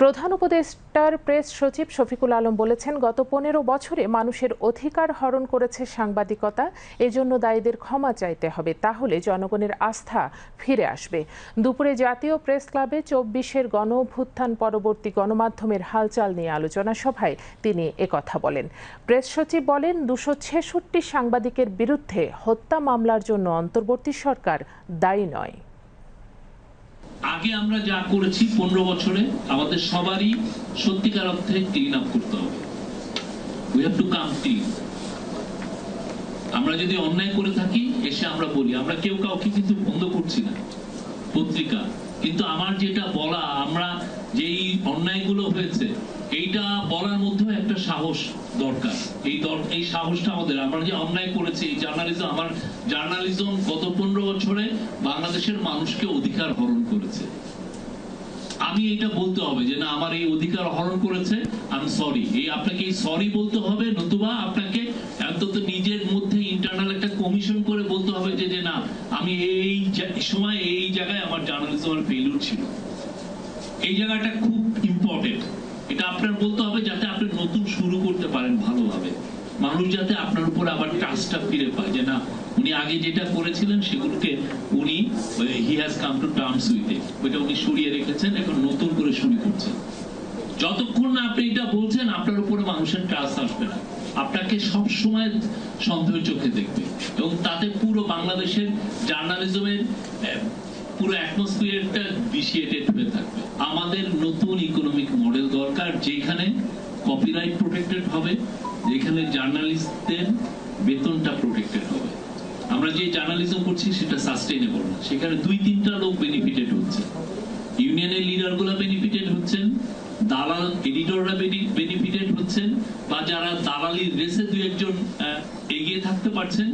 প্রধান উপদেষ্টার প্রেস সচিব শফিকুল আলম বলেছেন, গত 15 বছরে মানুষের অধিকার হরণ করেছে সাংবাদিকতা। এজন্য দায়ীদের ক্ষমা চাইতে হবে, তাহলে জনগণের আস্থা ফিরে আসবে। দুপুরে জাতীয় প্রেস ক্লাবে 24-এর গণঅভ্যুত্থান পরবর্তী গণমাধ্যমের হালচাল নিয়ে আলোচনা সভায় তিনি একথা বলেন। প্রেস সচিব বলেন, 266 সাংবাদিকের বিরুদ্ধে হত্যা মামলার জন্য অন্তর্বর্তী সরকার দায়ী নয়। আগে আমরা যা করেছি 15 বছরে আমাদের সবারই সত্যিকার অর্থে ক্লিন আপ করতে হবে। We have to come clean. আমরা যদি অন্যায় করে থাকি এসে আমরা বলি, আমরা কেউ কাউকে কিন্তু বন্ধ করছি না পত্রিকা, কিন্তু আমার যেটা বলা, আমরা যেই অন্যায়গুলো হয়েছে এইটা বলার মধ্যেও একটা সাহস দরকার। এই সাহসটা আমাদের, আমরা যে অন্যায় করেছি, এই জার্নালিজম গত 15 বছরে বাংলাদেশের মানুষকে অধিকার হরণ করেছে। আমি এটা বলতে হবে যে না, আমার এই অধিকার হরণ করেছে, আমি সরি। আপনাকে এই সরি বলতে হবে, নতুবা আপনাকে অন্তত নিজের মধ্যে ইন্টারনাল একটা কমিশন করে বলতে হবে যে না, আমি এই সময় এই জায়গায় আমার জার্নালিজমের ফেলিউর ছিল। এই জায়গাটা খুব ইম্পর্টেন্ট। এটা আপনার বলতে হবে যাতে আপনি নতুন শুরু করতে পারেন ভালোভাবে। মানুষ যাতে আপনার উপর আবার ট্রাস্টটা ফিরে পায় যে না, উনি আগে যেটা করেছিলেন সেগুলোকে উনি he has come to terms with it, ওইটা উনি সরিয়ে রেখেছেন, এখন নতুন করে শুরু করছেন। যতক্ষণ না আপনি এটা বলছেন আপনার উপরে মানুষের ট্রাস্ট আসবে না, আপনাকে সব সময় সন্দেহের চোখে দেখবে, এবং তাতে পুরো বাংলাদেশের জার্নালিজমের পুরো অ্যাটমসফিয়ারটা ভিশিয়েটেড হয়ে থাকবে। আমাদের নতুন ইকোনমিক মডেল দরকার, যেখানে কপিরাইট প্রোটেক্টেড হবে, যেখানে জার্নালিস্টদের বেতনটা প্রোটেক্টেড হবে। আমরা যে জার্নালিজম করছি সেটা সাস্টেইনেবল না, সেখানে 2-3টা লোক বেনিফিটেড হচ্ছে, ইউনিয়নের লিডারগুলো বেনিফিটেড হচ্ছেন, দালাল এডিটররা বেনিফিটেড হচ্ছেন, বা যারা দালালির রেসে 2-1 জন এগিয়ে থাকতে পারছেন